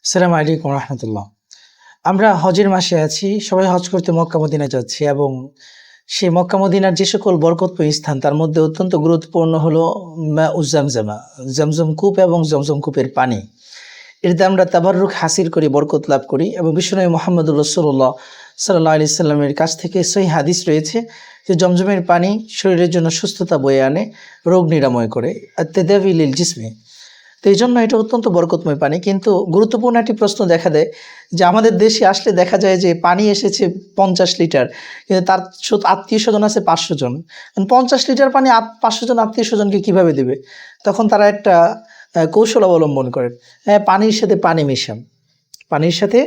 আসসালামু আলাইকুম রহমতুল্লাহ। আমরা হজের মাসে আছি, সবাই হজ করতে মক্কা মদিনা যাচ্ছি এবং সেই মক্কা মদিনার যে সকল বরকতময় স্থান তার মধ্যে অত্যন্ত গুরুত্বপূর্ণ হলো জামজামা, জমজম কূপ এবং জমজম কূপের পানি। এতে আমরা তাবাররুক হাসিল করি, বরকত লাভ করি এবং বিশ্বনবী মুহাম্মদুর রাসূলুল্লাহ সাল্লাল্লাহু আলাইহি সাল্লামের কাছ থেকে সহিহ হাদিস রয়েছে যে জমজমের পানি শরীরের জন্য সুস্থতা বয়ে আনে, রোগ নিরাময় করে, আত-তাদাবি লিল জিসমি। তো এই জন্য এটা অত্যন্ত বরকতময় পানি। কিন্তু গুরুত্বপূর্ণ একটি প্রশ্ন দেখা দেয় যে আমাদের দেশে আসলে দেখা যায় যে পানি এসেছে 50 লিটার, কিন্তু তার আত্মীয় স্বজন আছে 500 জন। 50 লিটার পানি 500 জন আত্মীয় স্বজনকে কীভাবে দেবে? তখন তারা একটা কৌশল অবলম্বন করেন। হ্যাঁ, পানির সাথে পানি মেশান, পানির সাথে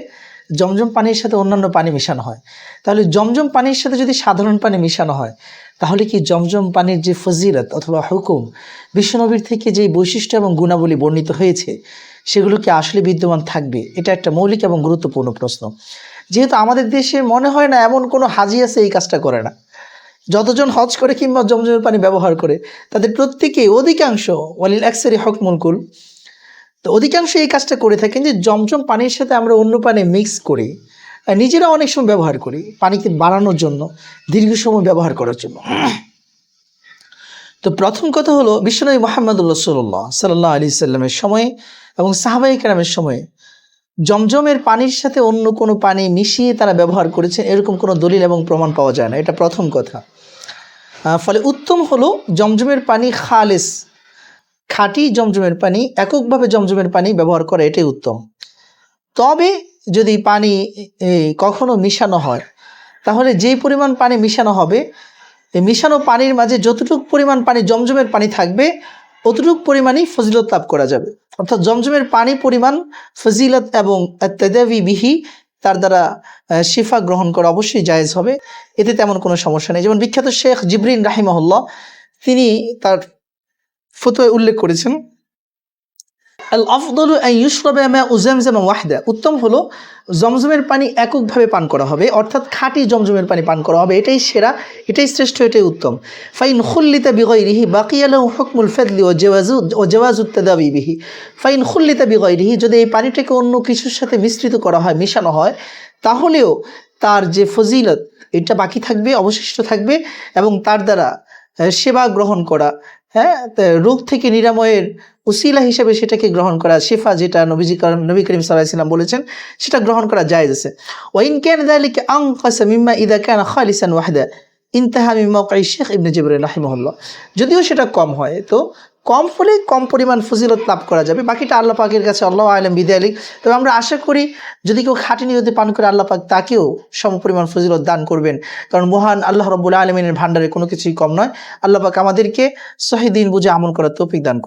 জমজম পানির সাথে অন্যান্য পানি মেশানো হয়। তাহলে জমজম পানির সাথে যদি সাধারণ পানি মেশানো হয়, তাহলে কি জমজম পানির যে ফজিলত অথবা হুকুম, বিশ্বনবীর থেকে যে বৈশিষ্ট্য এবং গুণাবলী বর্ণিত হয়েছে, সেগুলো কি আসলে বিদ্যমান থাকবে? এটা একটা মৌলিক এবং গুরুত্বপূর্ণ প্রশ্ন। যেহেতু আমাদের দেশে মনে হয় না এমন কোনো হাজি আছে এই কাজটা করে না। যতজন হজ করে কিংবা জমজমের পানি ব্যবহার করে, তাদের প্রত্যেকেই অধিকাংশ ওয়ালিল আকসারি হুকমুল কুল, তো অধিকাংশ এই কাজটা করে থাকেন যে জমজম পানির সাথে আমরা অন্য পানি মিক্স করি, নিজেরা অনেক সময় ব্যবহার করি পানিকে বাড়ানোর জন্য, দীর্ঘ সময় ব্যবহার করার জন্য। তো প্রথম কথা হলো বিশ্বনবী মুহাম্মদুর রাসূলুল্লাহ সাল্লাল্লাহু আলাইহি সাল্লামের সময়ে এবং সাহাবায়ে কেরামের সময়ে জমজমের পানির সাথে অন্য কোনো পানি মিশিয়ে তারা ব্যবহার করেছেন এরকম কোনো দলিল এবং প্রমাণ পাওয়া যায় না। এটা প্রথম কথা। ফলে উত্তম হলো জমজমের পানি খালেস, খাঁটি জমজমের পানি, এককভাবে জমজমের পানি ব্যবহার করা, এটাই উত্তম। তবে যদি পানি কখনো মিশানো হয়, তাহলে যেই পরিমাণ পানি মিশানো হবে, এই মিশানো পানির মাঝে যতটুকু পরিমাণ পানি জমজমের পানি থাকবে অতটুকু পরিমাণই ফজিলত লাভ করা যাবে। অর্থাৎ জমজমের পানি পরিমাণ ফজিলত এবং তাদাবি বিহি, তার দ্বারা শিফা গ্রহণ করা অবশ্যই জায়েজ হবে, এতে তেমন কোনো সমস্যা নেই। যেমন বিখ্যাত শেখ জিবরিন রাহিমাহুল্লাহ তিনি তার ফতোয়ায় উল্লেখ করেছেন, আল আফদলু আন ইউশরাবা মাউ জামজাম ওয়াহদা, উত্তম হলো জমজমের পানি এককভাবে পান করা হবে, অর্থাৎ খাঁটি জমজমের পানি পান করা হবে, এটাই সেরা, এটাই শ্রেষ্ঠ, এটাই উত্তম। ফাইন খুল্লিতা বিগাইরিহি বাকিয়া লাহু হুকমুল ফাদলি ওয়া জাওয়াজুত তাদাবি বিহি। ফাইন খুল্লিতা বিগাইরিহি, যদি এই পানিটাকে অন্য কিছুর সাথে মিশ্রিত করা হয়, মেশানো হয়, তাহলেও তার যে ফজিলত এটা বাকি থাকবে, অবশিষ্ট থাকবে, এবং তার দ্বারা সেবা গ্রহণ করা, হ্যাঁ, রোগ থেকে নিরাময়ের উসিলা হিসেবে সেটাকে গ্রহণ করা, শিফা যেটা নবী করিম সাল্লাল্লাহু আলাইহি ওয়াসাল্লাম বলেছেন, সেটা গ্রহণ করা জায়েজ আছে। ওয়া ইন কানা যালিকা আনকাসা মিম্মা ইযা কানা খালিসান ওয়াহদা ইনতাহা মিন মাওকি'i শেখ ইবনে জিবরিন রাহিমাহুল্লাহ, যদিও সেটা কম হয়, তো কম হলে কম পরিমাণ ফজিলত লাভ করা যাবে, বাকিটা আল্লাহ পাকের কাছে, আল্লাহু আ'লাম বিযালিক। তবে আমরা আশা করি যদি কেউ খাঁটি নিয়তে পান করে, আল্লাহ পাক তাকেও সমপরিমাণ ফজিলত দান করবেন, কারণ মহান আল্লাহ রাব্বুল আলামিনের ভান্ডারে কোনো কিছুই কম নয়। আল্লাহ পাক আমাদেরকে সহিহ দ্বীন বুঝে আমল করার তৌফিক দান করুন।